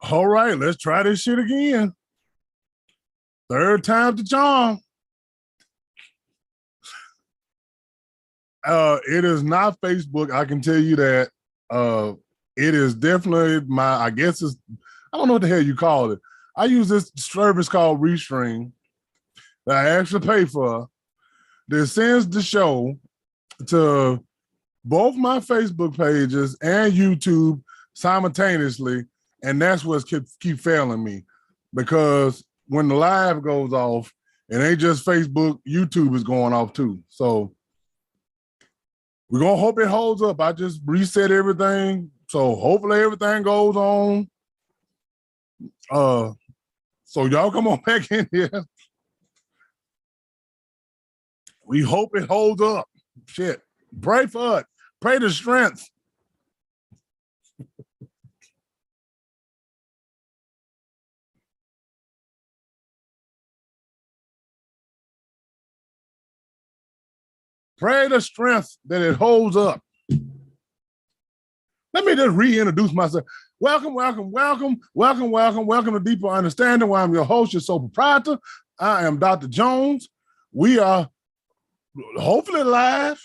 All right, let's try this shit again. Third time's the charm. It is not Facebook. I can tell you that. It is definitely I guess I don't know what the hell you call it. I use this service called Restream that I actually pay for that sends the show to both my Facebook pages and YouTube simultaneously. And that's what's keep failing me, because when the live goes off, it ain't just Facebook, YouTube is going off too. So we're going to hope it holds up. I just reset everything. So hopefully everything goes on. So y'all come on back in here. We hope it holds up. Shit. Pray for it. Pray the strength. Pray the strength that it holds up. Let me just reintroduce myself. Welcome to Deeper Understanding, where I'm your host, your sole proprietor. I am Dr. Jones. We are hopefully live.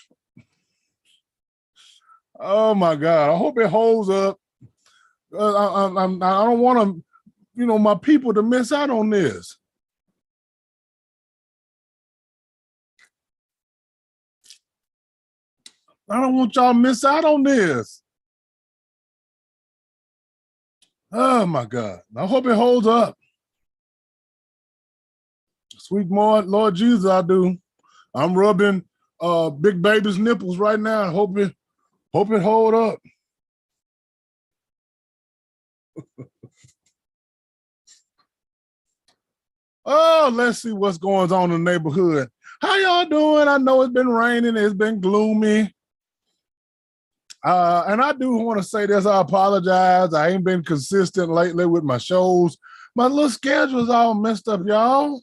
Oh my God, I hope it holds up. I don't want to, my people to miss out on this. I don't want y'all to miss out on this. Oh my God, I hope it holds up. Sweet Lord Jesus, I do. I'm rubbing Big Baby's nipples right now. I hope it hold up. Oh, let's see what's going on in the neighborhood. How y'all doing? I know it's been raining. It's been gloomy. And I do want to say this. I apologize. I ain't been consistent lately with my shows. My little schedule's all messed up, y'all.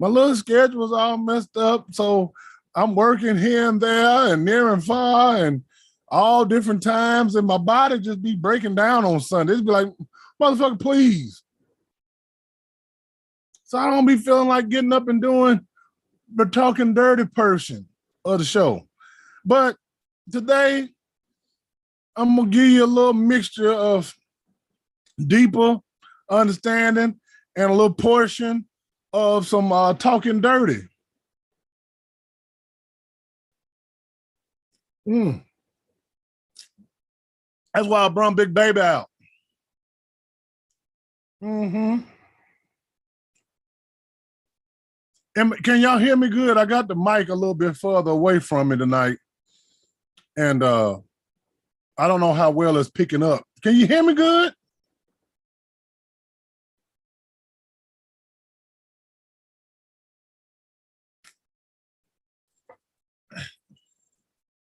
My little schedule's all messed up. So I'm working here and there and near and far and all different times. And my body just be breaking down on Sundays. Be like, motherfucker, please. So I don't be feeling like getting up and doing the talking dirty person of the show. But today, I'm going to give you a little mixture of deeper understanding and a little portion of some talking dirty. That's why I brought Big Baby out. And can y'all hear me good? I got the mic a little bit further away from me tonight. And I don't know how well it's picking up. Can you hear me good?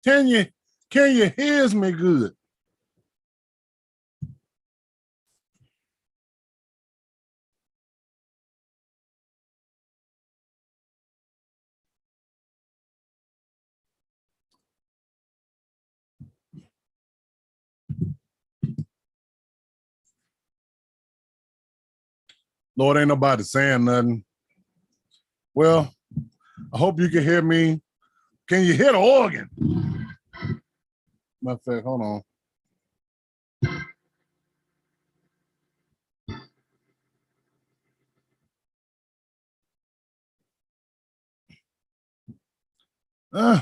Can you hear me good? Lord, ain't nobody saying nothing. Well, I hope you can hear me. Can you hear the organ? Matter of fact, hold on.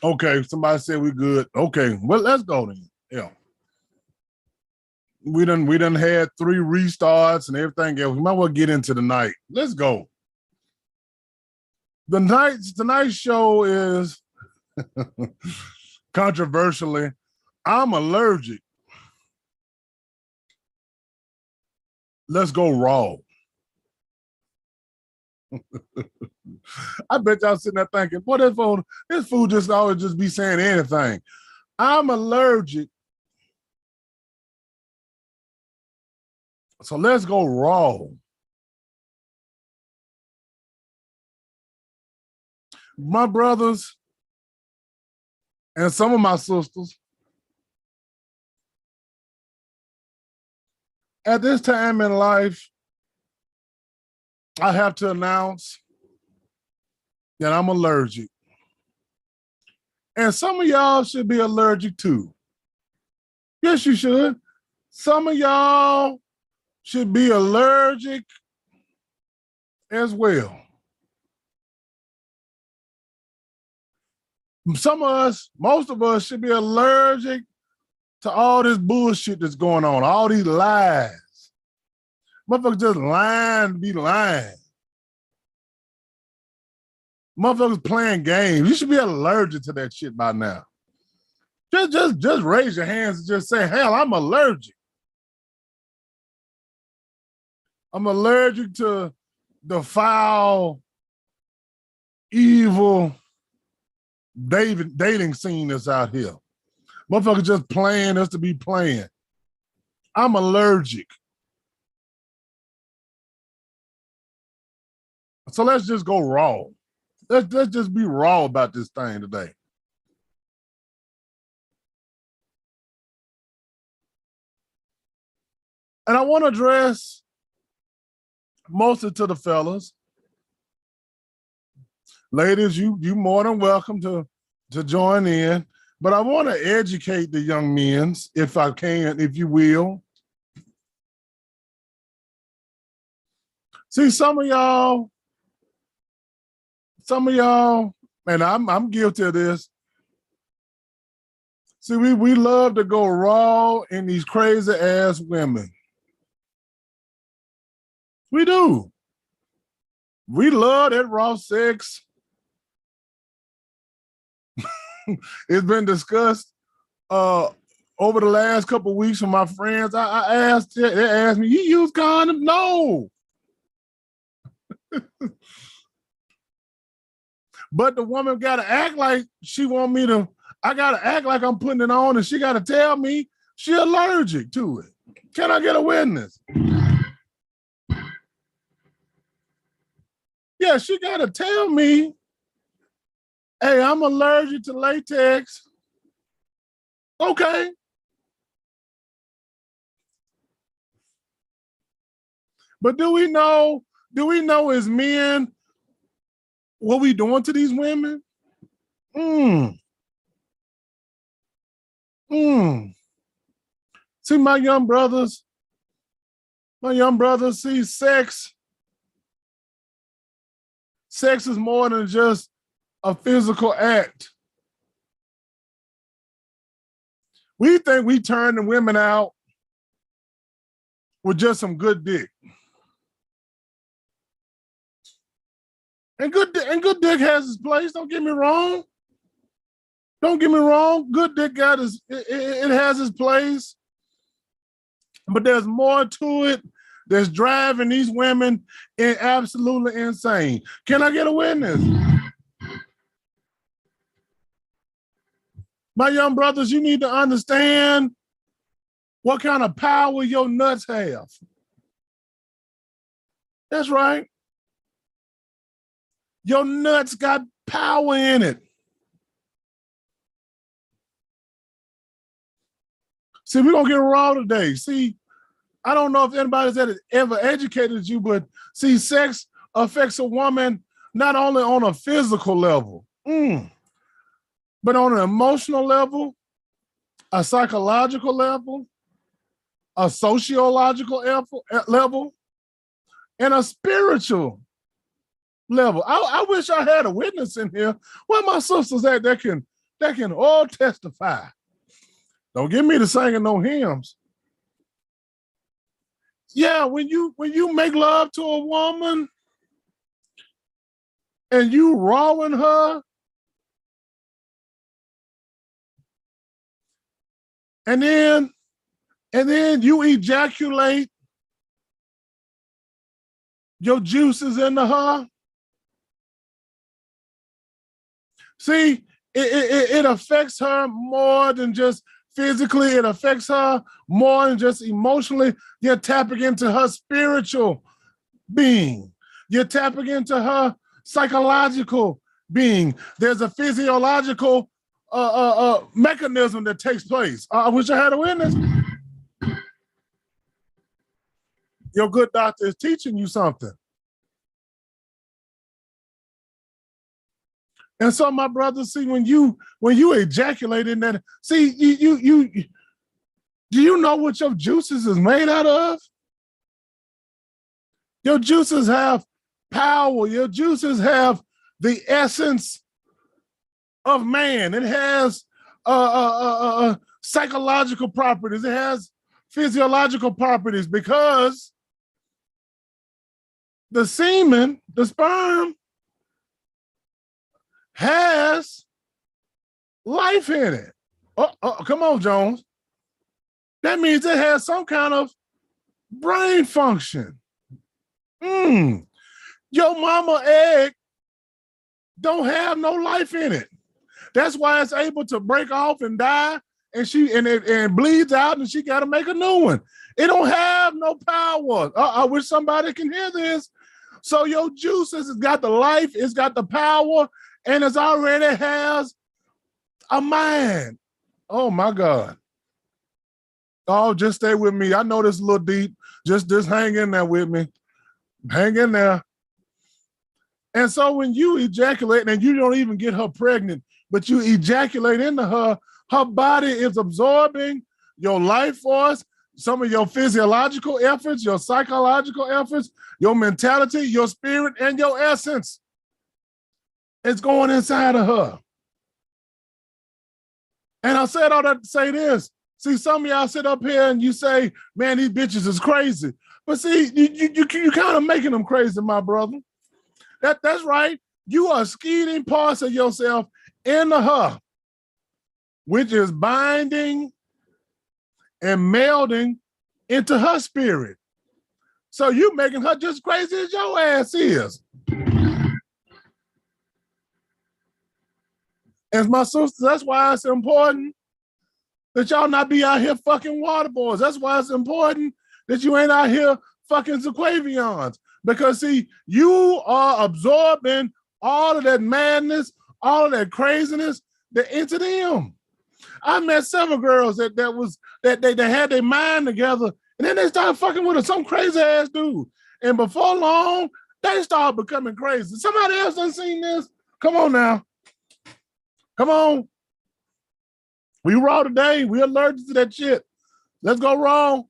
Okay, somebody said we good. Okay, well, let's go then. Yeah. We done had 3 restarts and everything else. We might well get into the night. Let's go. Tonight's show is controversially, I'm allergic. Let's go raw. I bet y'all sitting there thinking, boy, this fool just always just be saying anything. I'm allergic. So let's go raw. My brothers, And some of my sisters, at this time in life, I have to announce that I'm allergic. And some of y'all should be allergic too. Yes, you should. Some of y'all should be allergic as well. Some of us, most of us should be allergic to all this bullshit that's going on, all these lies. Motherfuckers just lying to be lying. Motherfuckers playing games. You should be allergic to that shit by now. Just raise your hands and just say, hell, I'm allergic. I'm allergic to the foul, evil dating scene that's out here. Motherfuckers just playing us to be playing. I'm allergic. So let's just go raw. Let's just be raw about this thing today. And I want to address mostly to the fellas. Ladies, you more than welcome to join in. But I want to educate the young men, if I can, if you will. See, some of y'all, and I'm guilty of this. See, we love to go raw in these crazy ass women. We do. We love that raw sex. It's been discussed over the last couple of weeks with my friends. They asked me, you use condoms? No. But the woman got to act like she want me to, I got to act like I'm putting it on, and she got to tell me she allergic to it. Can I get a witness? Yeah, she got to tell me, hey, I'm allergic to latex. Okay. But do we know as men what we doing to these women? See, my young brothers see sex. Sex is more than just a physical act. We think we turn the women out with just some good dick. And good dick has its place, don't get me wrong. Don't get me wrong, good dick it has its place. But there's more to it that's driving these women absolutely insane. Can I get a witness? My young brothers, you need to understand what kind of power your nuts have. That's right. Your nuts got power in it. See, we're going to get raw today. See, I don't know if anybody's ever educated you, but see, sex affects a woman not only on a physical level, but on an emotional level, a psychological level, a sociological level, and a spiritual level. I wish I had a witness in here. Where my sisters at that can all testify. Don't get me to singing no hymns. Yeah, when you make love to a woman and you rawing her, and then you ejaculate your juices into her. See, it affects her more than just physically. It affects her more than just emotionally. You're tapping into her spiritual being. You're tapping into her psychological being. There's a physiological mechanism that takes place. I wish I had a witness. Your good doctor is teaching you something. And so, my brother, see, when you ejaculate in that, see, you do you know what your juices is made out of? Your juices have power. Your juices have the essence of man. It has psychological properties. It has physiological properties because the semen, the sperm, has life in it. Come on, Jones. That means it has some kind of brain function. Your mama egg don't have no life in it. That's why it's able to break off and die, and it bleeds out, and she got to make a new one. It don't have no power. I wish somebody can hear this. So your juices, it's got the life, it's got the power, and it already has a mind. Oh my God. Oh, just stay with me. I know this is a little deep. Just hang in there with me. Hang in there. And so when you ejaculate, and you don't even get her pregnant, but you ejaculate into her, her body is absorbing your life force, some of your physiological efforts, your psychological efforts, your mentality, your spirit, and your essence. It's going inside of her. And I said all that to say this. See, some of y'all sit up here and you say, man, these bitches is crazy. But see, you kind of making them crazy, my brother. That's right. You are skeeting parts of yourself into her, which is binding and melding into her spirit. So you making her just crazy as your ass is. As my sister, that's why it's important that y'all not be out here fucking water boys. That's why it's important that you ain't out here fucking Zaquavions. Because see, you are absorbing all of that madness, all of that craziness that into them. I met several girls that had their mind together, and then they started fucking with some crazy ass dude. And before long, they started becoming crazy. Somebody else done seen this? Come on now. Come on. We raw today. We allergic to that shit. Let's go raw.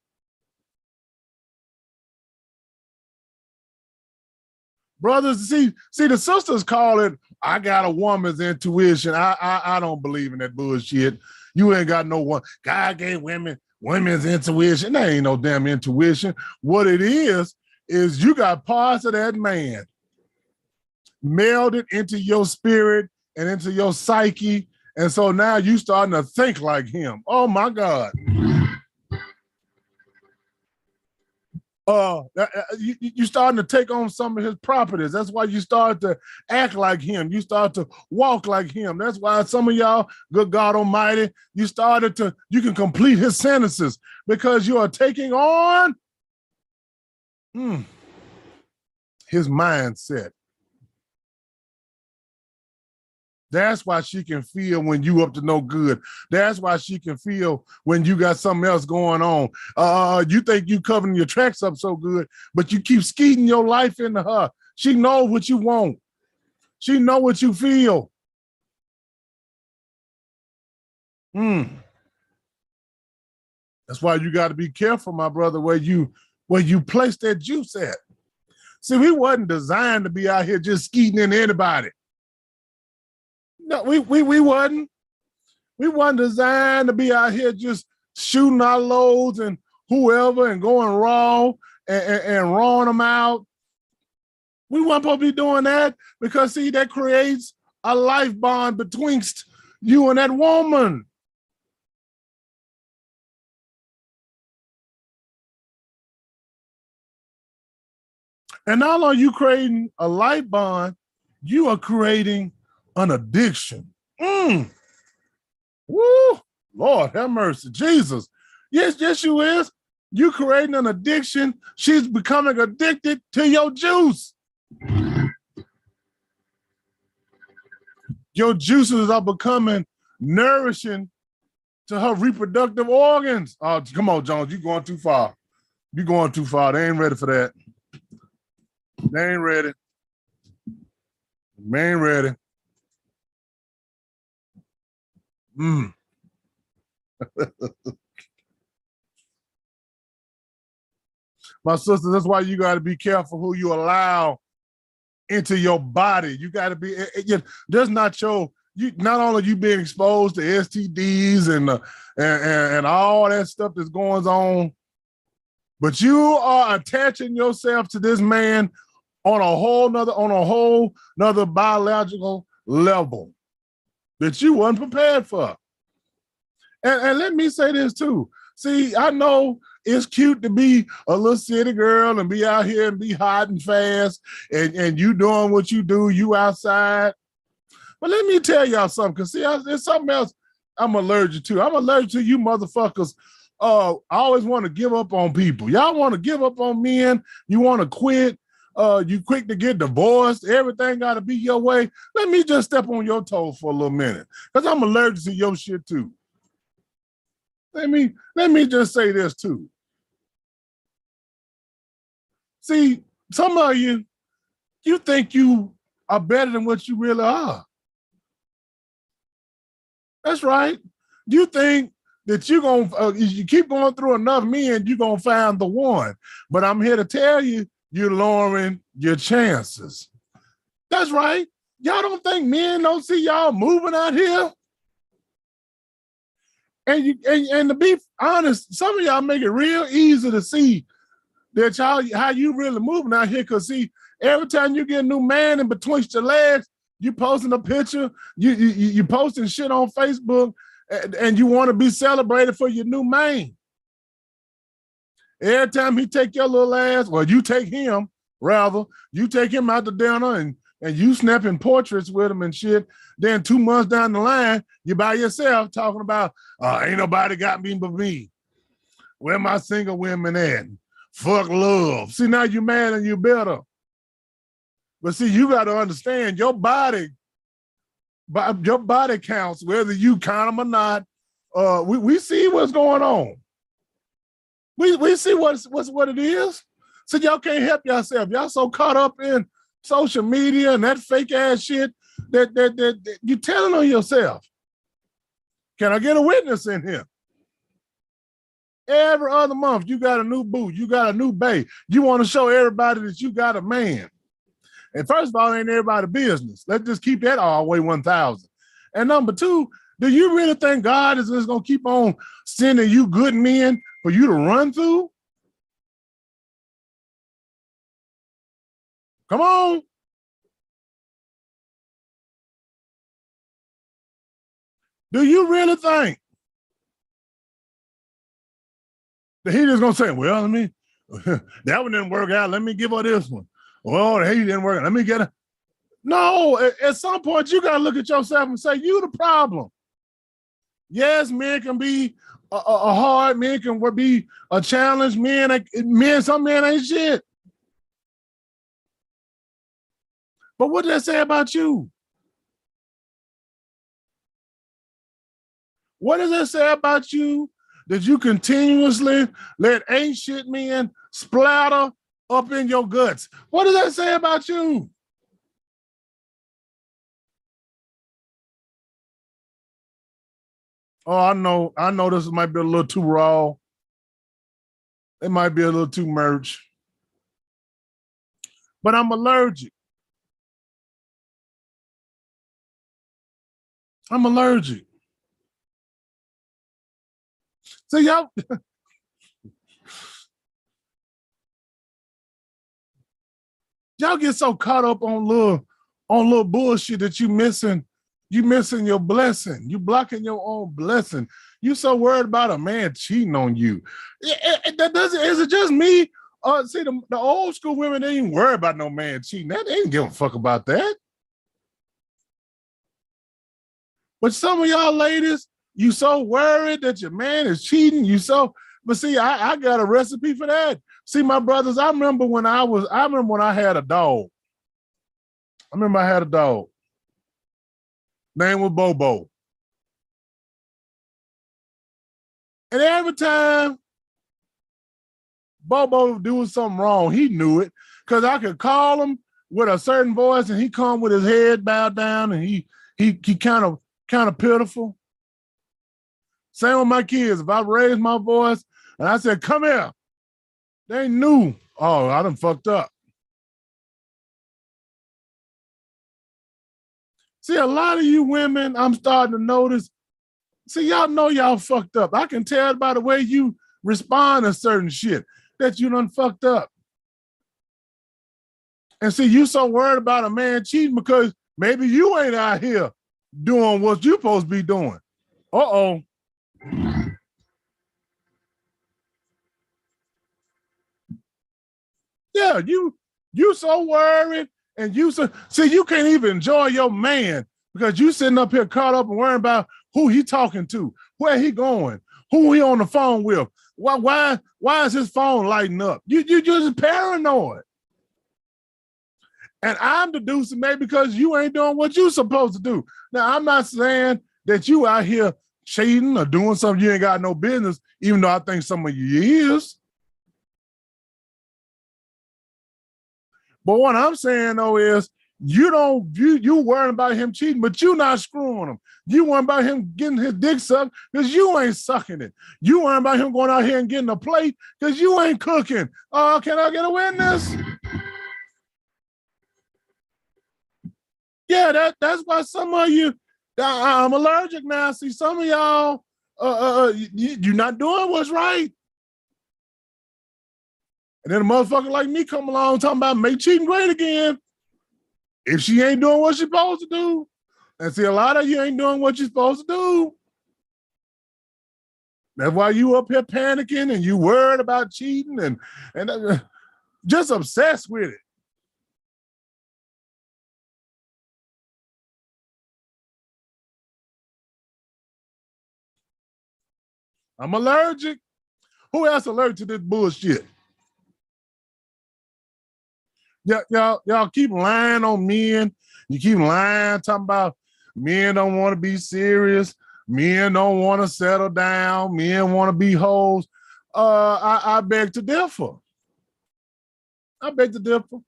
Brothers, see, the sisters call it, I got a woman's intuition. I don't believe in that bullshit. You ain't got no one. God gave women's intuition. That ain't no damn intuition. What it is you got parts of that man melded into your spirit and into your psyche. And so now you starting to think like him. Oh my God. You starting to take on some of his properties. That's why you start to act like him. You start to walk like him. That's why some of y'all, good God Almighty, you can complete his sentences because you are taking on his mindset. That's why she can feel when you up to no good. That's why she can feel when you got something else going on. You think you covering your tracks up so good, but you keep skeeting your life into her. She knows what you want. She know what you feel. That's why you got to be careful, my brother, where you place that juice at. See, we wasn't designed to be out here just skeeting into anybody. No, we wasn't. We wasn't designed to be out here just shooting our loads and whoever and going raw and rawing them out. We weren't supposed to be doing that because, see, that creates a life bond betwixt you and that woman. And not only are you creating a life bond, you are creating an addiction. Woo! Lord have mercy. Jesus. Yes, you is. You creating an addiction. She's becoming addicted to your juice. Your juices are becoming nourishing to her reproductive organs. Oh, come on, Jones, you're going too far. You're going too far. They ain't ready for that. They ain't ready. They ain't ready. My sister, that's why you got to be careful who you allow into your body. You got to be, there's not your, not only you being exposed to STDs and all that stuff that's going on, but you are attaching yourself to this man on a whole nother biological level that you weren't prepared for. And let me say this too. See, I know it's cute to be a little city girl and be out here and be hot and fast and you doing what you do, you outside. But let me tell y'all something, because see, there's something else I'm allergic to. I'm allergic to you motherfuckers. I always want to give up on people. Y'all want to give up on men. You want to quit. You quick to get divorced. Everything got to be your way. Let me just step on your toes for a little minute, because I'm allergic to your shit too. Let me just say this too. See, some of you think you are better than what you really are. That's right. You think that you're going to, you keep going through enough men, you're going to find the one. But I'm here to tell you, you're lowering your chances. That's right. Y'all don't think men don't see y'all moving out here? And to be honest, some of y'all make it real easy to see that y'all, how you really moving out here. Because see, every time you get a new man in between your legs, you posting a picture, you posting shit on Facebook, and you want to be celebrated for your new man. Every time he take your little ass, well, you take him, rather, you take him out to dinner and you snapping portraits with him and shit. Then 2 months down the line, you by yourself talking about, ain't nobody got me but me. Where my single women at? Fuck love. See, now you mad and you better. But see, you got to understand your body counts, whether you count them or not. We see what's going on. We see what it is. So y'all can't help yourself. Y'all so caught up in social media and that fake ass shit that you telling on yourself. Can I get a witness in here? Every other month, you got a new boo, you got a new bae. You want to show everybody that you got a man. And first of all, ain't everybody business. Let's just keep that all the way 1,000. And number two, do you really think God is just going to keep on sending you good men for you to run through? Come on. Do you really think that he just going to say, well, let me, that one didn't work out. Let me give her this one. Well, he didn't work. Let me get it. No, at some point, you got to look at yourself and say, you the problem. Yes, men can be a hard, men can be a challenge. Some men ain't shit. But what does that say about you? What does that say about you that you continuously let ain't shit men splatter up in your guts? What does that say about you? Oh, I know this might be a little too raw. It might be a little too merch. But I'm allergic. I'm allergic. So y'all get so caught up on little bullshit that you missing your blessing. You blocking your own blessing. You so worried about a man cheating on you. Is it just me? See, the old school women, they ain't worry about no man cheating. They didn't give a fuck about that. But some of y'all ladies, you so worried that your man is cheating. But see, I got a recipe for that. See, my brothers, I remember when I had a dog. I had a dog. Name was Bobo. And every time Bobo doing something wrong, he knew it because I could call him with a certain voice, and he come with his head bowed down, and he kind of pitiful. Same with my kids. If I raise my voice and I said, "Come here," they knew. Oh, I done fucked up. See, a lot of you women, I'm starting to notice. See, y'all know y'all fucked up. I can tell by the way you respond to certain shit that you done fucked up. And see, you so worried about a man cheating because maybe you ain't out here doing what you supposed to be doing. Uh-oh. Yeah, you so worried, and you so see you can't even enjoy your man because you sitting up here caught up and worrying about who he talking to, where he going, who he on the phone with. Why is his phone lighting up? You just paranoid. And I'm deducing maybe because you ain't doing what you supposed to do. Now, I'm not saying that you out here cheating or doing something you ain't got no business, even though I think some of you is. But what I'm saying though is you worrying about him cheating, but you not screwing him. You worrying about him getting his dick sucked because you ain't sucking it. You worrying about him going out here and getting a plate because you ain't cooking. Oh, can I get a witness? Yeah, that's why some of you, I'm allergic now. See, some of y'all, you're not doing what's right. And then a motherfucker like me come along talking about make cheating great again. If she ain't doing what she's supposed to do. And see, a lot of you ain't doing what you're supposed to do. That's why you up here panicking and you worried about cheating and just obsessed with it. I'm allergic. Who else allergic to this bullshit? Y'all keep lying on men. You keep lying, talking about men don't want to be serious. Men don't want to settle down. Men want to be hoes. I beg to differ. I beg to differ.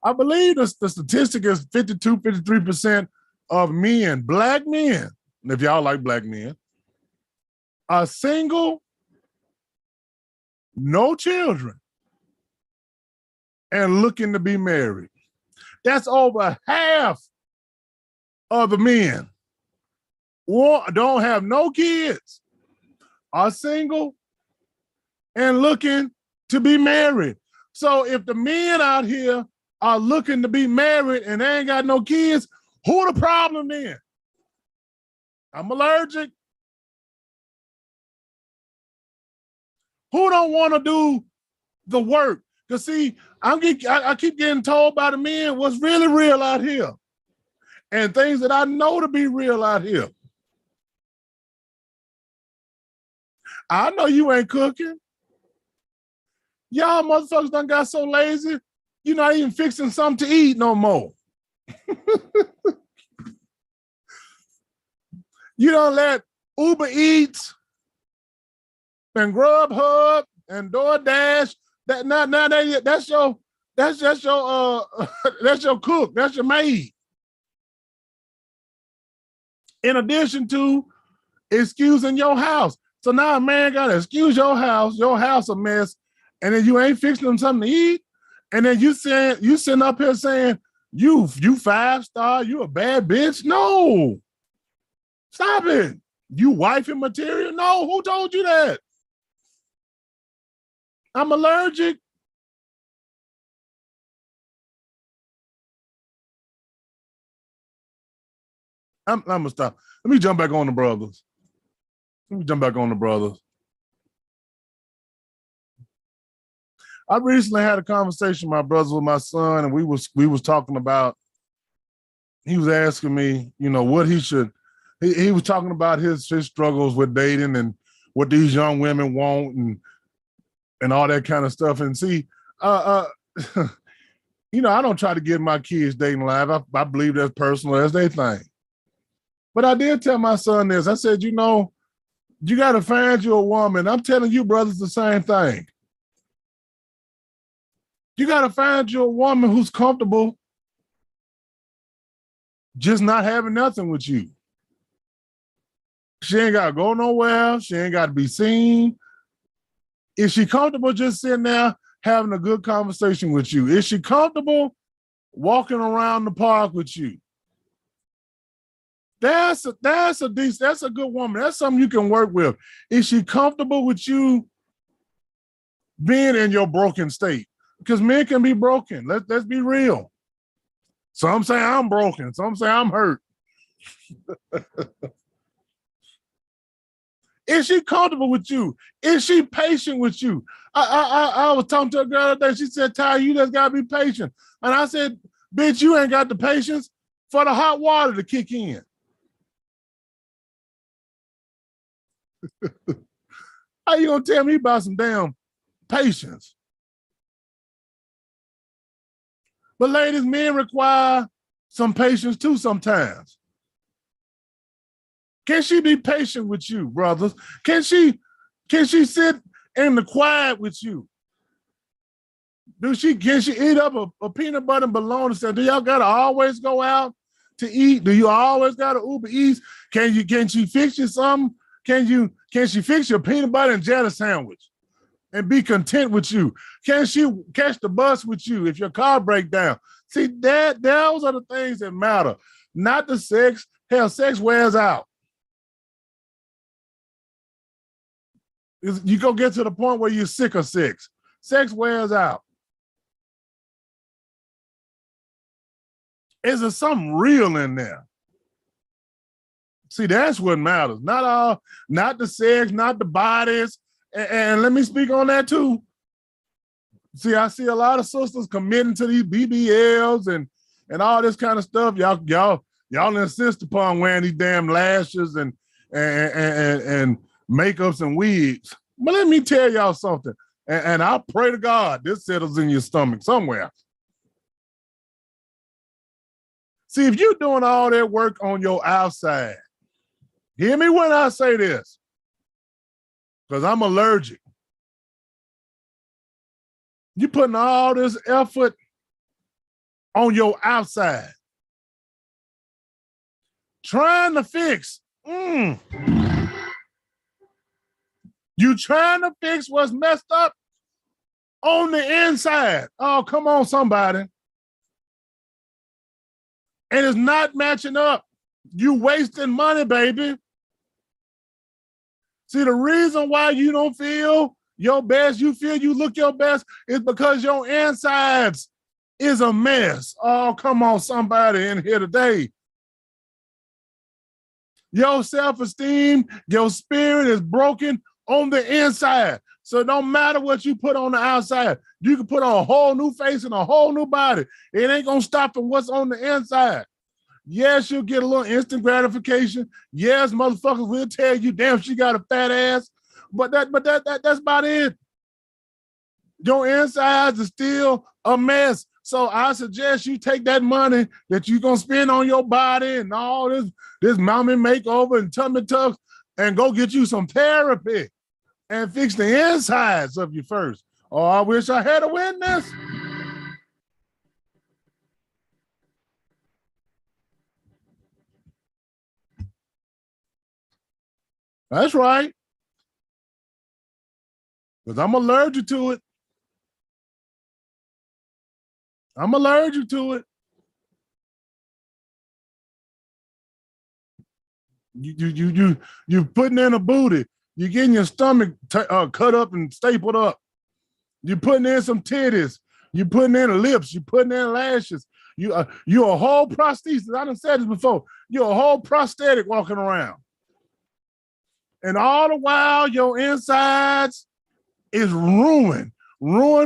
I believe the statistic is 52, 53% of men, black men, and if y'all like black men, are single, no children, and looking to be married. That's over half of the men don't have no kids, are single, and looking to be married. So if the men out here are looking to be married and they ain't got no kids, who the problem then? I'm allergic. Who don't want to do the work? Because see, I keep getting told by the men what's really real out here and things that I know to be real out here. I know you ain't cooking. Y'all motherfuckers done got so lazy, you're not even fixing something to eat no more. You don't let Uber Eats and Grubhub and DoorDash that's your that's your that's your cook, that's your maid. In addition to excusing your house. So now a man gotta excuse your house a mess, and then you ain't fixing them something to eat. And then you sitting up here saying, you 5-star, you a bad bitch. No, stop it. You wifey material? No, who told you that? I'm allergic. I'm gonna stop. Let me jump back on the brothers. I recently had a conversation with my brothers with my son, and we was talking about. He was asking me, what he should. He was talking about his struggles with dating and what these young women want and all that kind of stuff. And see, I don't try to give my kids dating life. I believe that's personal as they think. But I did tell my son this. I said, you know, you got to find you a woman. I'm telling you, brothers, the same thing. You got to find you a woman who's comfortable just not having nothing with you. She ain't got to go nowhere. She ain't got to be seen. Is she comfortable just sitting there having a good conversation with you? Is she comfortable walking around the park with you? That's a good woman. That's something you can work with. Is she comfortable with you being in your broken state? Because men can be broken. Let's be real. Some say I'm broken. Some say I'm hurt. Is she comfortable with you? Is she patient with you? I was talking to a girl the other day. She said, Ty, you just got to be patient. And I said, bitch, you ain't got the patience for the hot water to kick in. How you going to tell me about some damn patience? But ladies, men require some patience too sometimes. Can she be patient with you, brothers? Can she sit in the quiet with you? Can she eat up a peanut butter and bologna? Do y'all gotta always go out to eat? Do you always gotta Uber Eats? Can she fix you something? Can she fix your peanut butter and jelly sandwich and be content with you? Can she catch the bus with you if your car breaks down? See, those are the things that matter, not the sex. Hell, sex wears out. You go get to the point where you're sick of sex. Sex wears out. Is there something real in there? See, that's what matters. Not the sex, not the bodies. And let me speak on that too. See, I see a lot of sisters committing to these BBLs and all this kind of stuff. Y'all insist upon wearing these damn lashes and makeups and wigs. But let me tell y'all something. And I pray to God this settles in your stomach somewhere. See, if you're doing all that work on your outside, hear me when I say this, because I'm allergic. You're putting all this effort on your outside, trying to fix. You trying to fix what's messed up on the inside. Oh, come on, somebody. And it's not matching up. You wasting money, baby. See, the reason why you don't feel your best, you feel you look your best, is because your insides is a mess. Oh, come on, somebody in here today. Your self-esteem, your spirit is broken on the inside. So it don't matter what you put on the outside. You can put on a whole new face and a whole new body. It ain't going to stop from what's on the inside. Yes, you'll get a little instant gratification. Yes, motherfuckers will tell you, damn, she got a fat ass. But that's about it. Your insides is still a mess. So I suggest you take that money that you're going to spend on your body and all this mommy makeover and tummy tucks and go get you some therapy and fix the insides of you first. Oh, I wish I had a witness. That's right. Because I'm allergic to it. I'm allergic to it. You putting in a booty. You're getting your stomach cut up and stapled up. You're putting in some titties. You're putting in lips. You're putting in lashes. You're a whole prosthesis. I done said this before. You're a whole prosthetic walking around. And all the while, your insides is ruined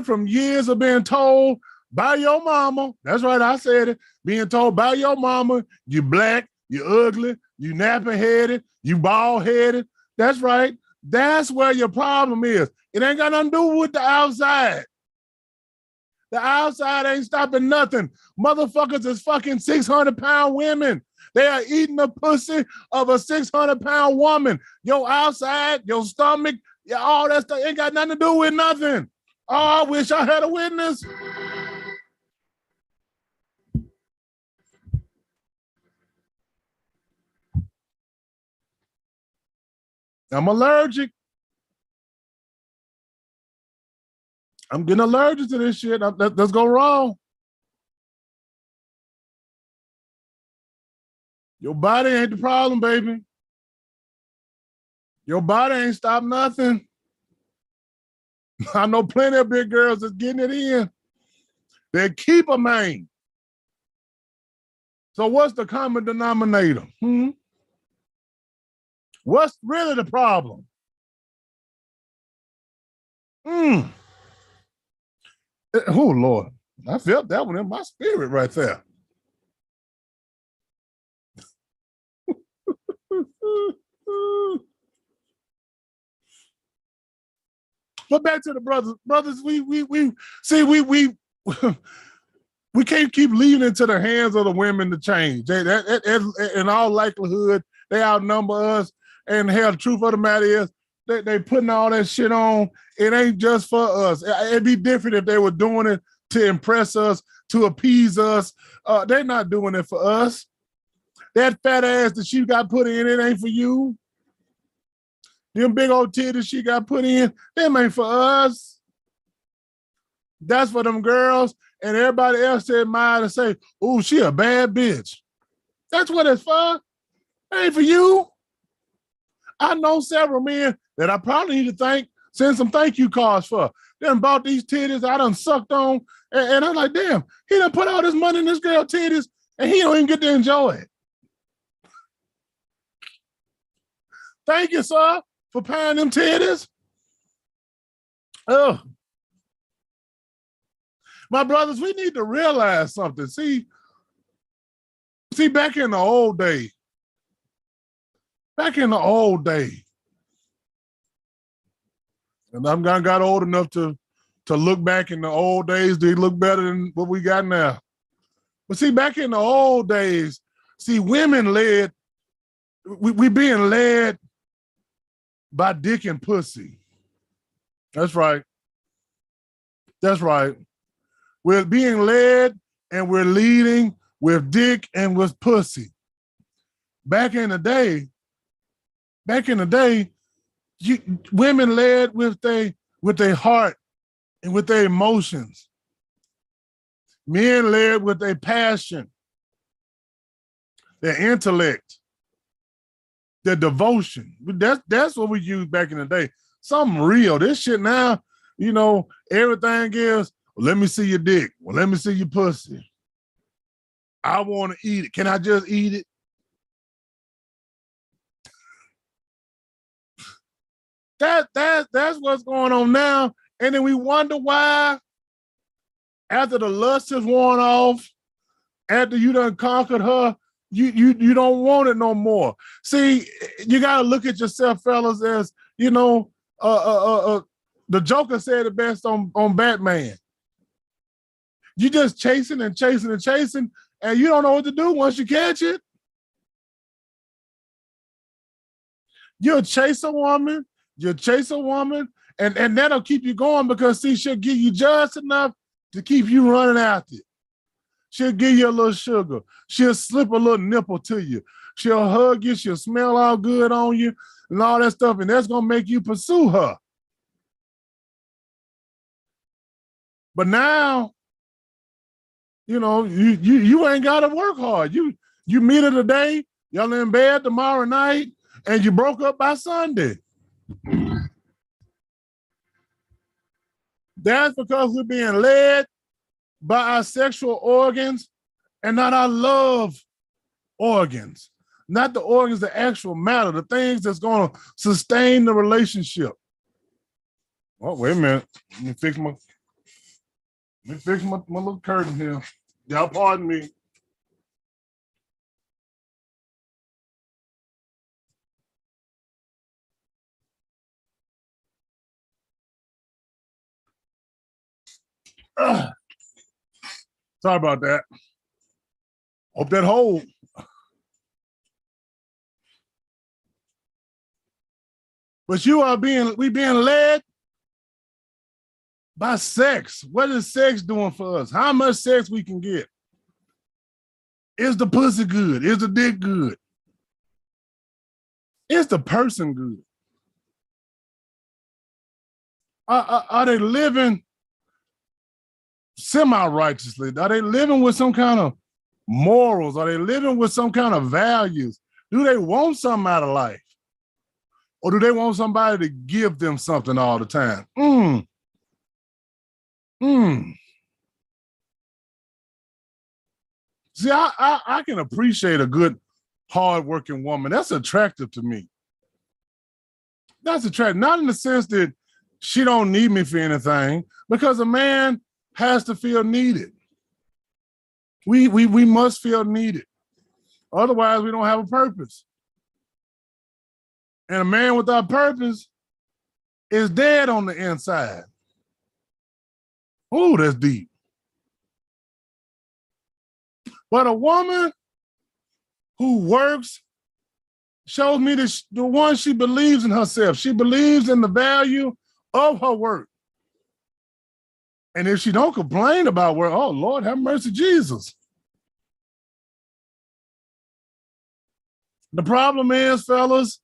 from years of being told by your mama. That's right, I said it. Being told by your mama, you black, you ugly, you nappy-headed, you bald-headed. That's right. That's where your problem is. It ain't got nothing to do with the outside. The outside ain't stopping nothing. Motherfuckers is fucking 600-pound women. They are eating the pussy of a 600-pound woman. Your outside, your stomach, all that stuff ain't got nothing to do with nothing. Oh, I wish I had a witness. I'm allergic. I'm getting allergic to this shit. Let's go wrong. Your body ain't the problem, baby. Your body ain't stopped nothing. I know plenty of big girls that's getting it in. They keep a man. So what's the common denominator? What's really the problem? Oh, Lord. I felt that one in my spirit right there. But back to the brothers. Brothers, we see we can't keep leaving it to the hands of the women to change. In all likelihood, they outnumber us. And hell, the truth of the matter is, they putting all that shit on. It ain't just for us. It'd be different if they were doing it to impress us, to appease us. They're not doing it for us. That fat ass that she got put in, it ain't for you. Them big old titties she got put in, them ain't for us. That's for them girls and everybody else to admire and say, oh, she a bad bitch. That's what it's for. It ain't for you. I know several men that I probably need to send some thank you cards for. They done bought these titties I done sucked on. And I'm like, damn, he done put all this money in this girl titties and he don't even get to enjoy it. Thank you, sir, for paying them titties. Oh. My brothers, we need to realize something. See, back in the old days, and I'm gonna got old enough to look back in the old days, they look better than what we got now. But see, back in the old days, see, women led, we being led by dick and pussy. That's right. That's right. We're being led and we're leading with dick and with pussy. Back in the day, women led with their heart and with their emotions. Men led with their passion, their intellect, their devotion. That's what we used back in the day. Something real. This shit now, everything is, well, let me see your dick. Well, let me see your pussy. I want to eat it. Can I just eat it? That's what's going on now. And then we wonder why, after the lust is worn off, after you done conquered her, you don't want it no more. See, you got to look at yourself, fellas, as, the Joker said it best on Batman. You just chasing and chasing and chasing, and you don't know what to do once you catch it. You'll chase a woman, and that'll keep you going because, see, she'll give you just enough to keep you running after it. She'll give you a little sugar. She'll slip a little nipple to you. She'll hug you. She'll smell all good on you and all that stuff, and that's going to make you pursue her. But now, you ain't got to work hard. You meet her today, y'all in bed tomorrow night, and you broke up by Sunday. That's because we're being led by our sexual organs and not our love organs, not the organs that actual matter, the things that's going to sustain the relationship. Oh, wait a minute. Let me fix my little curtain here. Y'all pardon me. Sorry about that. Hope that hold. But we being led by sex. What is sex doing for us? How much sex we can get? Is the pussy good? Is the dick good? Is the person good? Are they living semi-righteously? Are they living with some kind of morals? Are they living with some kind of values? Do they want something out of life? Or do they want somebody to give them something all the time? See, I can appreciate a good, hardworking woman. That's attractive to me. That's attractive. Not in the sense that she don't need me for anything, because a man has to feel needed. We must feel needed. Otherwise, we don't have a purpose. And a man without purpose is dead on the inside. Oh, that's deep. But a woman who works shows me the one, she believes in herself. She believes in the value of her work. And if she don't complain about work, oh, Lord, have mercy, Jesus. The problem is, fellas,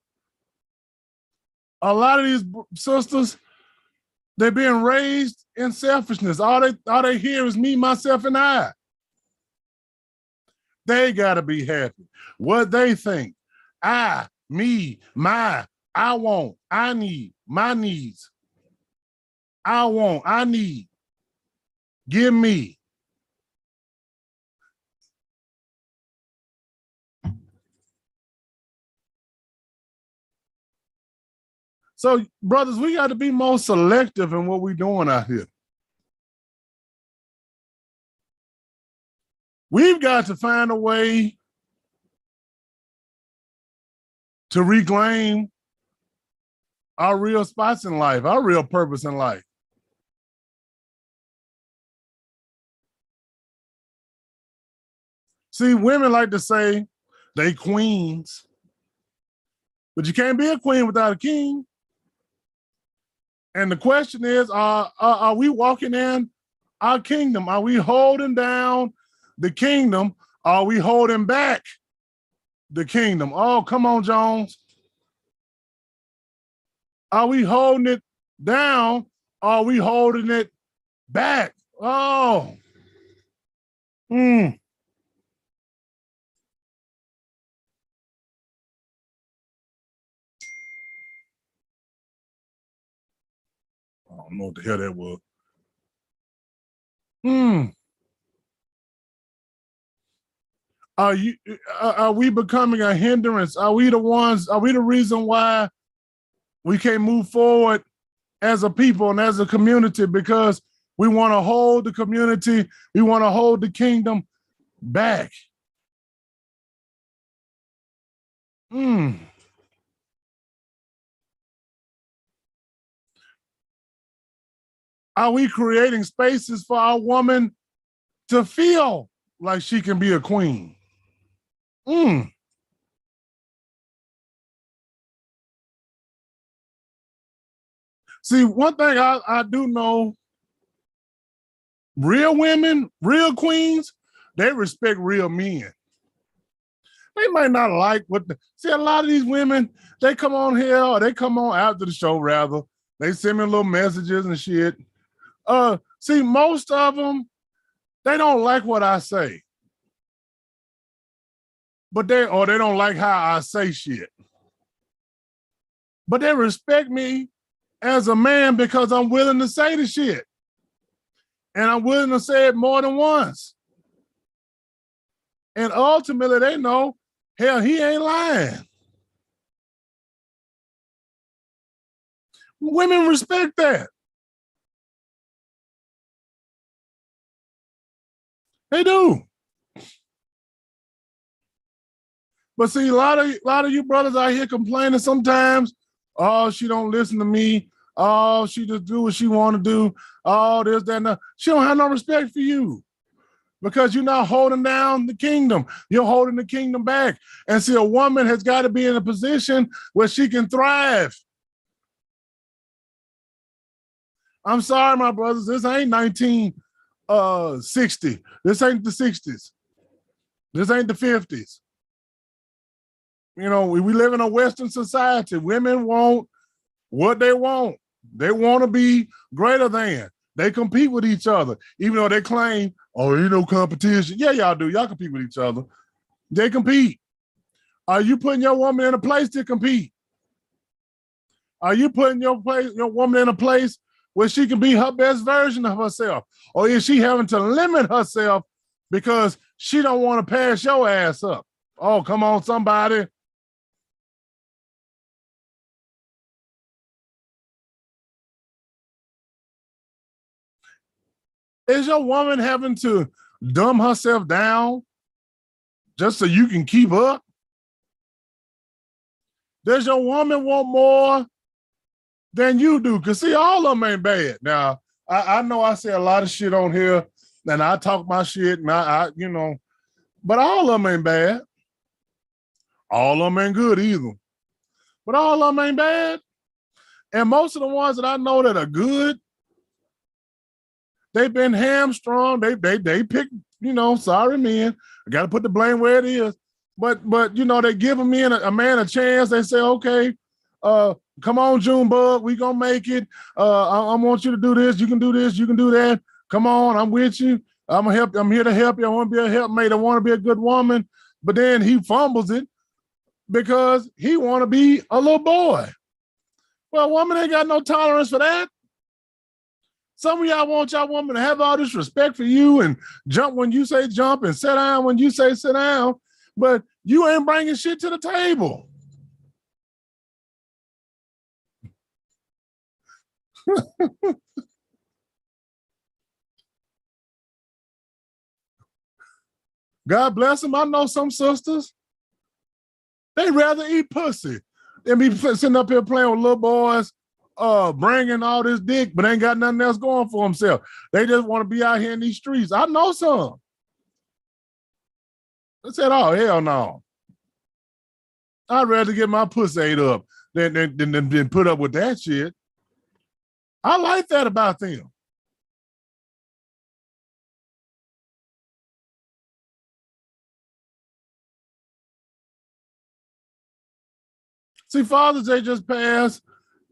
a lot of these sisters, they're being raised in selfishness. All they hear is me, myself, and I. They gotta be happy. What they think. I, me, my, I want, I need, my needs. I want, I need. Give me. So, brothers, we got to be more selective in what we're doing out here. We've got to find a way to reclaim our real spots in life, our real purpose in life. See, women like to say they queens, but you can't be a queen without a king. And the question is, are we walking in our kingdom? Are we holding down the kingdom? Are we holding back the kingdom? Oh, come on, Jones. Are we holding it down? Are we holding it back? Oh. I don't know what the hell that was. Are we becoming a hindrance? Are we the ones? Are we the reason why we can't move forward as a people and as a community? Because we want to hold the community, we want to hold the kingdom back. Are we creating spaces for our woman to feel like she can be a queen? See, one thing I do know, real women, real queens, they respect real men. They might not like see, a lot of these women, they come on here, or they come on after the show, rather. They send me little messages and shit. See, most of them, they don't like what I say. But they don't like how I say shit. But they respect me as a man because I'm willing to say the shit. And I'm willing to say it more than once. And ultimately, they know, hell, he ain't lying. Women respect that. They do. But see, a lot of you brothers out here complaining sometimes, oh, she don't listen to me. Oh, she just do what she want to do. Oh, this, that, and that. She don't have no respect for you because you're not holding down the kingdom. You're holding the kingdom back. And see, a woman has got to be in a position where she can thrive. I'm sorry, my brothers. This ain't 1960. This ain't the 60s. This ain't the 50s. You know, we live in a Western society. Women want what they want. They want to be greater than. They compete with each other, even though they claim, oh, ain't no competition. Yeah, y'all do. Y'all compete with each other. They compete. Are you putting your woman in a place to compete? Are you putting your woman in a place where she can be her best version of herself? Or is she having to limit herself because she don't want to pass your ass up? Oh, come on, somebody. Is your woman having to dumb herself down just so you can keep up? Does your woman want more than you do? Because see, all of them ain't bad. Now, I know I say a lot of shit on here, and I talk my shit, and but all of them ain't bad. All of them ain't good either. But all of them ain't bad. And most of the ones that I know that are good, they've been hamstrung. They pick, sorry men. I got to put the blame where it is. But they give a man a chance. They say, okay, come on, Junebug, we gonna make it. I want you to do this. You can do this. You can do that. Come on, I'm with you. I'm gonna help. I'm here to help you. I want to be a helpmate. I want to be a good woman. But then he fumbles it because he want to be a little boy. Well, woman ain't got no tolerance for that. Some of y'all want y'all woman to have all this respect for you and jump when you say jump and sit down when you say sit down, but you ain't bringing shit to the table. God bless them. I know some sisters, they rather eat pussy than be sitting up here playing with little boys, bringing all this dick, but ain't got nothing else going for themselves. They just want to be out here in these streets. I know some. I said, oh, hell no. I'd rather get my pussy ate up than put up with that shit. I like that about them. See, Father's Day just passed,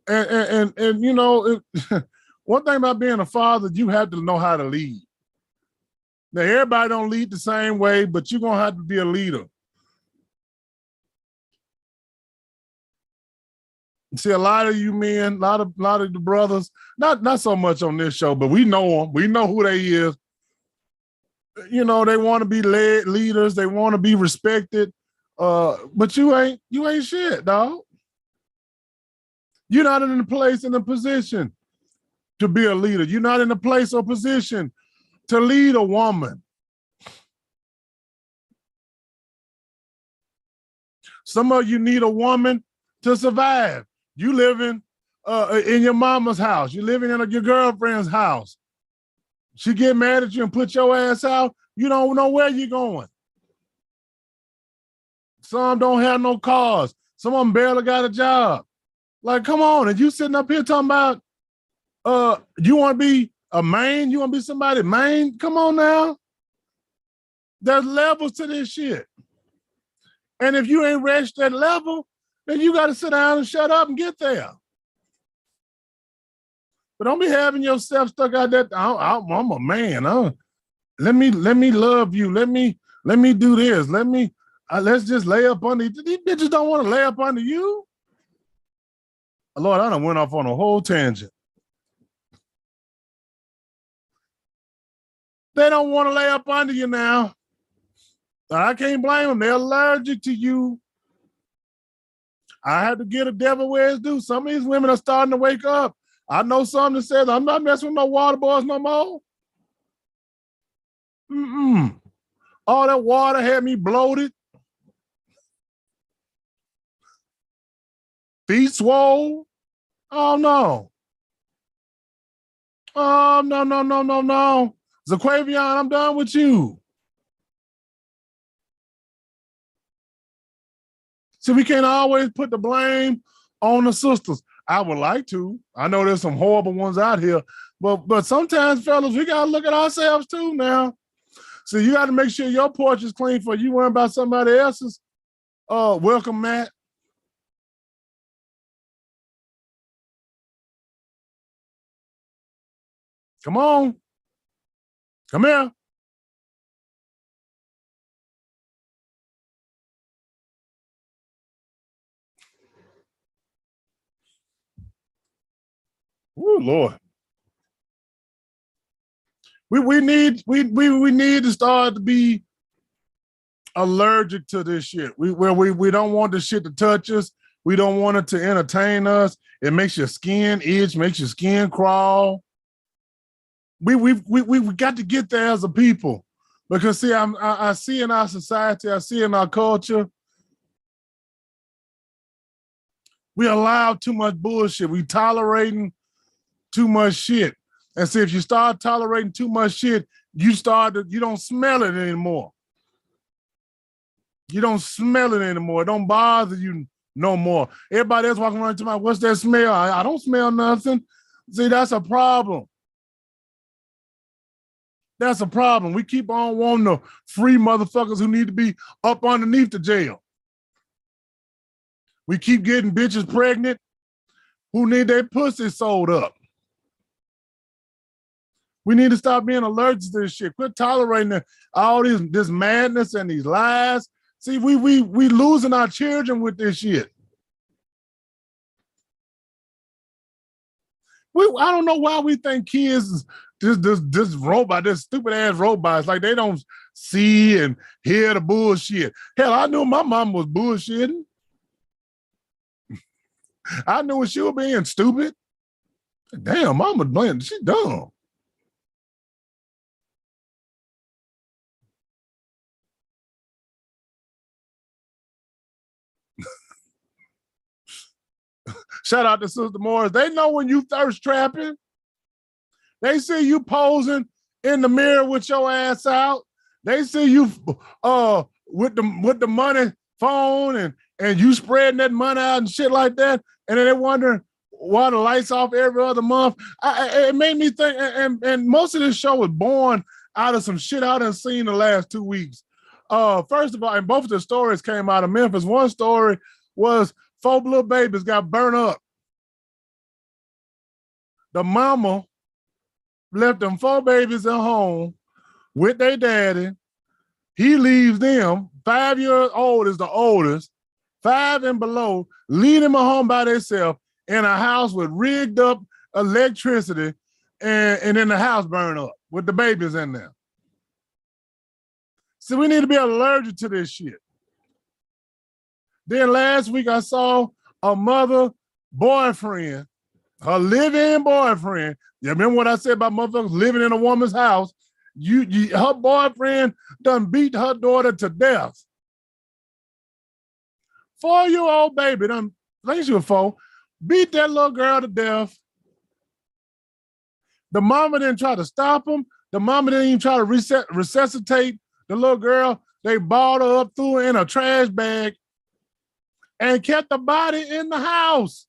and one thing about being a father, you have to know how to lead. Now, everybody don't lead the same way, but you're gonna have to be a leader. See, a lot of you men, a lot of the brothers, not so much on this show, but we know them. We know who they is. They want to be led leaders. They want to be respected. But you ain't shit, dog. You're not in a position to be a leader. You're not in a place or position to lead a woman. Some of you need a woman to survive. You living in your mama's house. You living in your girlfriend's house. She get mad at you and put your ass out. You don't know where you're going. Some don't have no cars. Some of them barely got a job. Like, come on. And you sitting up here talking about you want to be a man? You want to be somebody man? Come on now. There's levels to this shit. And if you ain't reached that level, then you got to sit down and shut up and get there. But don't be having yourself stuck out there. I'm a man. Let me love you. Let me do this. Let's just lay up under you. These bitches don't want to lay up under you. Lord, I done went off on a whole tangent. They don't want to lay up under you now. I can't blame them. They're allergic to you. I had to get a devil where it's due. Some of these women are starting to wake up. I know some that says, I'm not messing with no water boys no more. All that water had me bloated. Feet swole. Oh, no. Oh, no. Zaquavion, I'm done with you. See, we can't always put the blame on the sisters. I would like to. I know there's some horrible ones out here, but sometimes, fellas, we gotta look at ourselves too now. So you got to make sure your porch is clean for you worrying about somebody else's. Welcome, Matt. Come on. Come here. Oh Lord. We need to start to be allergic to this shit. We don't want the shit to touch us. We don't want it to entertain us. It makes your skin itch, makes your skin crawl. We got to get there as a people, because see, I see in our society, I see in our culture, we allow too much bullshit. We tolerating too much shit. And see, if you start tolerating too much shit, you don't smell it anymore. You don't smell it anymore. It don't bother you no more. Everybody else walking around to my, what's that smell? I don't smell nothing. See, that's a problem. That's a problem. We keep on wanting the free motherfuckers who need to be up underneath the jail. We keep getting bitches pregnant who need their pussy sold up. We need to stop being allergic to this shit. Quit tolerating all this madness and these lies. See, we losing our children with this shit. I don't know why we think kids this robot, this stupid ass robots, like they don't see and hear the bullshit. Hell, I knew my mom was bullshitting. I knew when she was being stupid. Damn, mama bland, she dumb. Shout out to Sister Morris. They know when you thirst trapping. They see you posing in the mirror with your ass out. They see you with the money phone and you spreading that money out and shit like that. And then they wondering why the lights off every other month. It made me think, and most of this show was born out of some shit I done seen the last 2 weeks. First of all, and both of the stories came out of Memphis. One story was 4 little babies got burnt up. The mama left them 4 babies at home with their daddy. He leaves them, 5 years old is the oldest, 5 and below, leave them at home by themselves in a house with rigged up electricity, and then the house burned up with the babies in there. So we need to be allergic to this shit. Then last week I saw a mother boyfriend, her live-in boyfriend. You remember what I said about motherfuckers living in a woman's house? Her boyfriend done beat her daughter to death. 4-year-old baby done, I think she was 4, beat that little girl to death. The mama didn't try to stop him. The mama didn't even try to resuscitate the little girl. They balled her up, threw her in a trash bag, and kept the body in the house.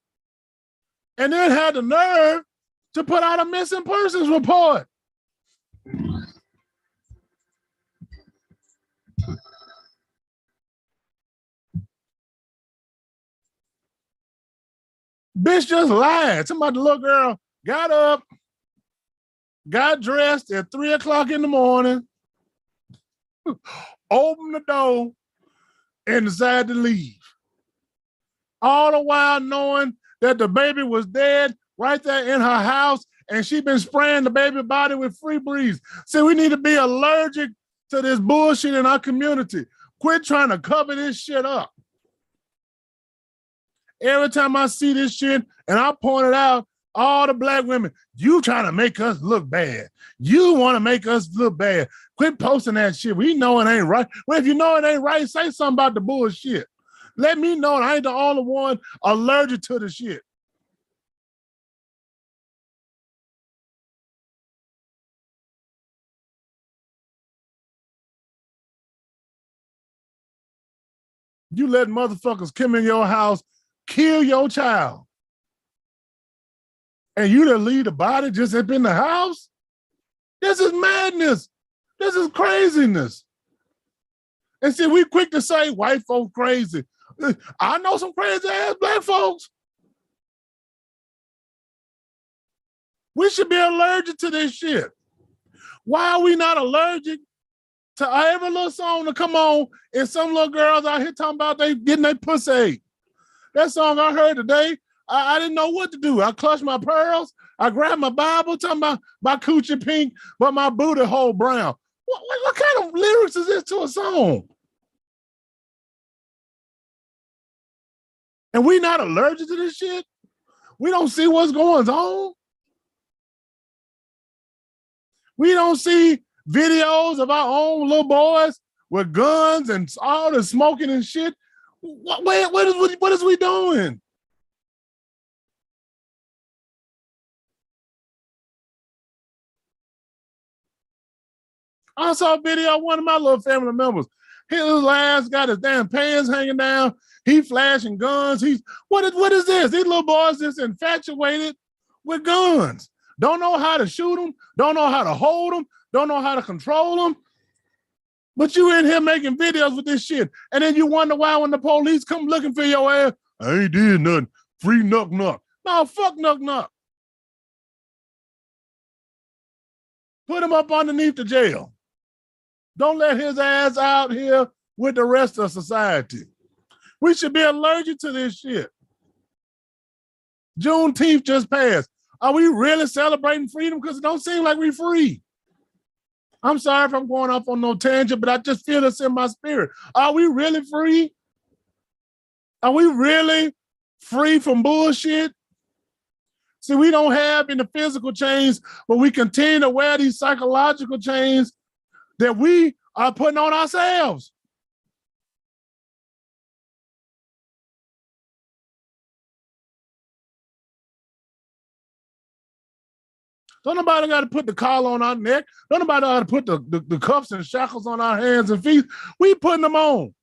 And then had the nerve to put out a missing persons report. Bitch just lied. Somebody, the little girl got up, got dressed at 3 o'clock in the morning, opened the door, and decided to leave. All the while knowing that the baby was dead right there in her house, and she been spraying the baby body with Febreze. See, we need to be allergic to this bullshit in our community. Quit trying to cover this shit up. Every time I see this shit, and I point it out, all the black women, you trying to make us look bad. You want to make us look bad. Quit posting that shit. We know it ain't right. Well, if you know it ain't right, say something about the bullshit. Let me know I ain't the only one allergic to the shit. You let motherfuckers come in your house, kill your child. and you to leave the body just up in the house? This is madness. This is craziness. And see, we quick to say white folks crazy. I know some crazy ass black folks. We should be allergic to this shit. Why are we not allergic to every little song to come on and some little girls out here talking about they getting their pussy ate? That song I heard today, I didn't know what to do. I clutched my pearls. I grabbed my Bible, talking about my coochie pink, but my booty hole brown. What kind of lyrics is this to a song? And we not allergic to this shit? We don't see what's going on? We don't see videos of our own little boys with guns and all the smoking and shit? What is we doing? I saw a video of one of my little family members. His little ass got his damn pants hanging down. He flashing guns. What is this? These little boys just infatuated with guns. Don't know how to shoot them. Don't know how to hold them. Don't know how to control them. But you in here making videos with this shit. And then you wonder why when the police come looking for your ass, I ain't did nothing. Free Nuck Nuck. No, fuck Nuck Nuck. Put him up underneath the jail. Don't let his ass out here with the rest of society. We should be allergic to this shit. Juneteenth just passed. Are we really celebrating freedom? Because it don't seem like we're free. I'm sorry if I'm going off on no tangent, but I just feel this in my spirit. Are we really free? Are we really free from bullshit? See, we don't have in the physical chains, but we continue to wear these psychological chains that we are putting on ourselves. Don't nobody got to put the collar on our neck. Don't nobody got to put the cuffs and shackles on our hands and feet. We putting them on.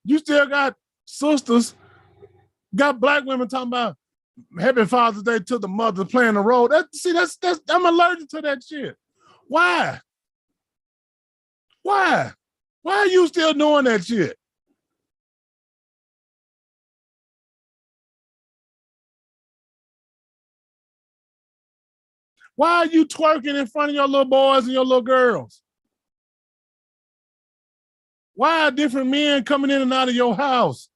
You still got sisters, got black women talking about Happy Father's Day to the mother playing the role. That's I'm allergic to that shit. Why? Why? Why are you still doing that shit? Why are you twerking in front of your little boys and your little girls? Why are different men coming in and out of your house?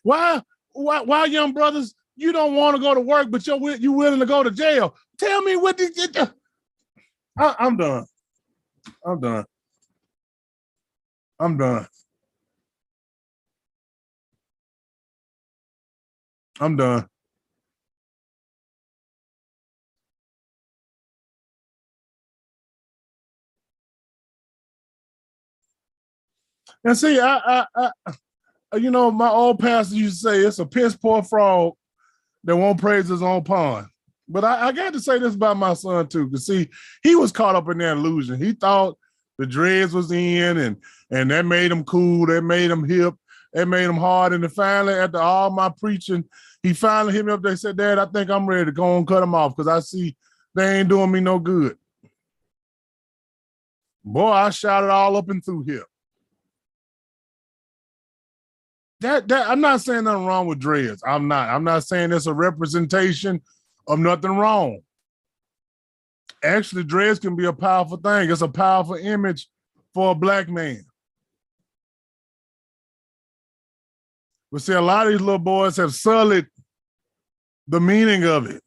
Why young brothers, you don't want to go to work, but you willing to go to jail? Tell me what did you... I'm done. I'm done. I'm done. I'm done. And see, you know, my old pastor used to say it's a piss poor frog that won't praise his own pond. But I got to say this about my son too, because see, he was caught up in that illusion. He thought the dreads was in, and that made him cool, that made him hip, that made him hard. And then finally, after all my preaching, he finally hit me up. They said, Dad, I think I'm ready to go and cut them off because I see they ain't doing me no good. Boy, I shouted all up and through here. That I'm not saying nothing wrong with dreads. I'm not saying it's a representation of nothing wrong. Actually, dreads can be a powerful thing. It's a powerful image for a black man. But see, a lot of these little boys have sullied the meaning of it.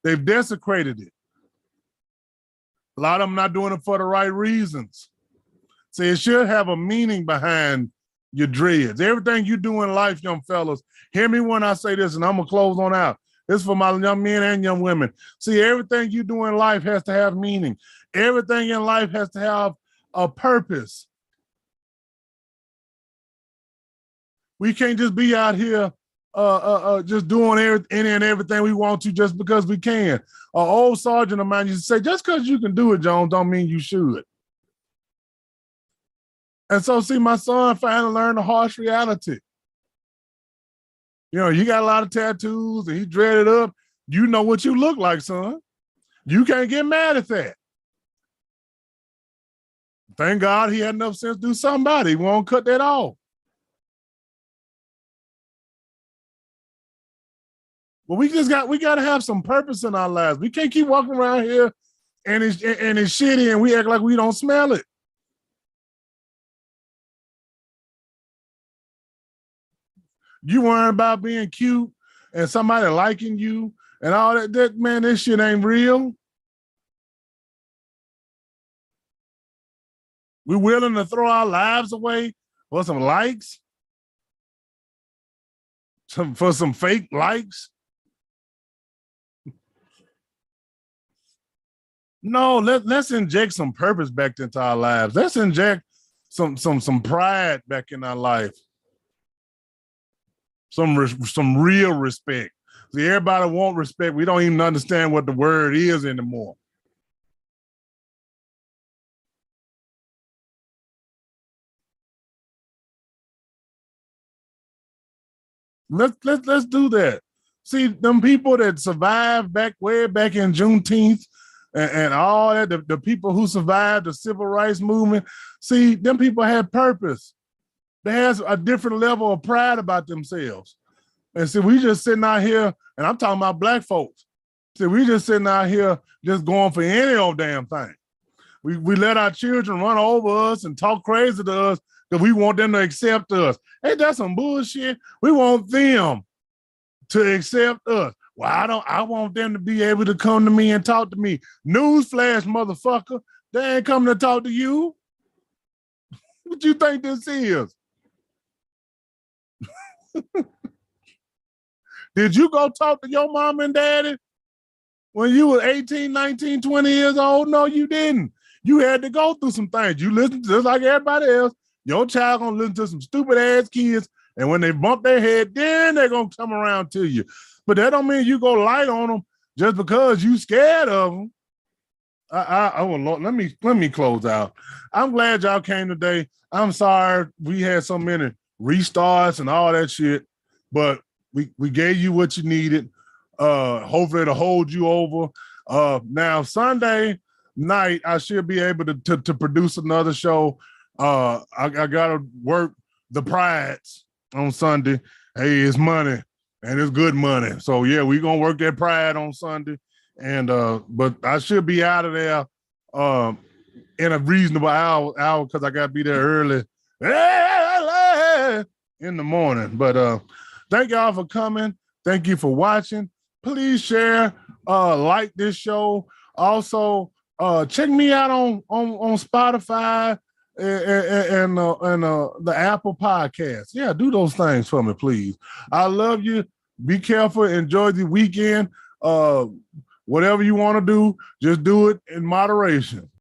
They've desecrated it. A lot of them not doing it for the right reasons. See, it should have a meaning behind your dreads. Everything you do in life, young fellas, hear me when I say this, and I'm going to close on out. This is for my young men and young women. See, everything you do in life has to have meaning. Everything in life has to have a purpose. We can't just be out here just doing any and everything we want to just because we can. An old sergeant of mine used to say, just because you can do it, Jones, don't mean you should. And so, see, my son finally learned the harsh reality. You know, you got a lot of tattoos and he dreaded up. You know what you look like, son. You can't get mad at that. Thank God he had enough sense to do something about it. He won't cut that off. But we got to have some purpose in our lives. We can't keep walking around here and it's shitty and we act like we don't smell it. You worrying about being cute and somebody liking you and all that man, this shit ain't real. We're willing to throw our lives away for some likes, for some fake likes. No, let's inject some purpose back into our lives. Let's inject some pride back in our life. Some real respect. See, everybody want respect. We don't even understand what the word is anymore. Let's do that. See, them people that survived way back in Juneteenth and all that, the people who survived the civil rights movement, see, them people had purpose. They have a different level of pride about themselves. And see, we just sitting out here, and I'm talking about black folks. See, we just sitting out here just going for any old damn thing. We let our children run over us and talk crazy to us because we want them to accept us. Ain't that some bullshit? We want them to accept us. Well, I want them to be able to come to me and talk to me. Newsflash, motherfucker. They ain't coming to talk to you. What you think this is? Did you go talk to your mom and daddy when you were 18, 19, 20 years old? No, you didn't. You had to go through some things. You listened just like everybody else. Your child gonna listen to some stupid ass kids, and when they bump their head, then they're gonna come around to you. But that don't mean you go light on them just because you scared of them. Oh Lord, let me close out. I'm glad y'all came today. I'm sorry we had so many restarts and all that shit, but we gave you what you needed. Hopefully it'll hold you over. Now Sunday night I should be able to produce another show. I gotta work the prides on Sunday. Hey, it's money and it's good money. So yeah, we're gonna work that pride on Sunday. And but I should be out of there in a reasonable hour because I gotta be there early in the morning. But thank y'all for coming. Thank you for watching. Please share, like this show. Also, check me out on Spotify and the Apple Podcast. Yeah, do those things for me, please. I love you. Be careful. Enjoy the weekend. Whatever you want to do, just do it in moderation.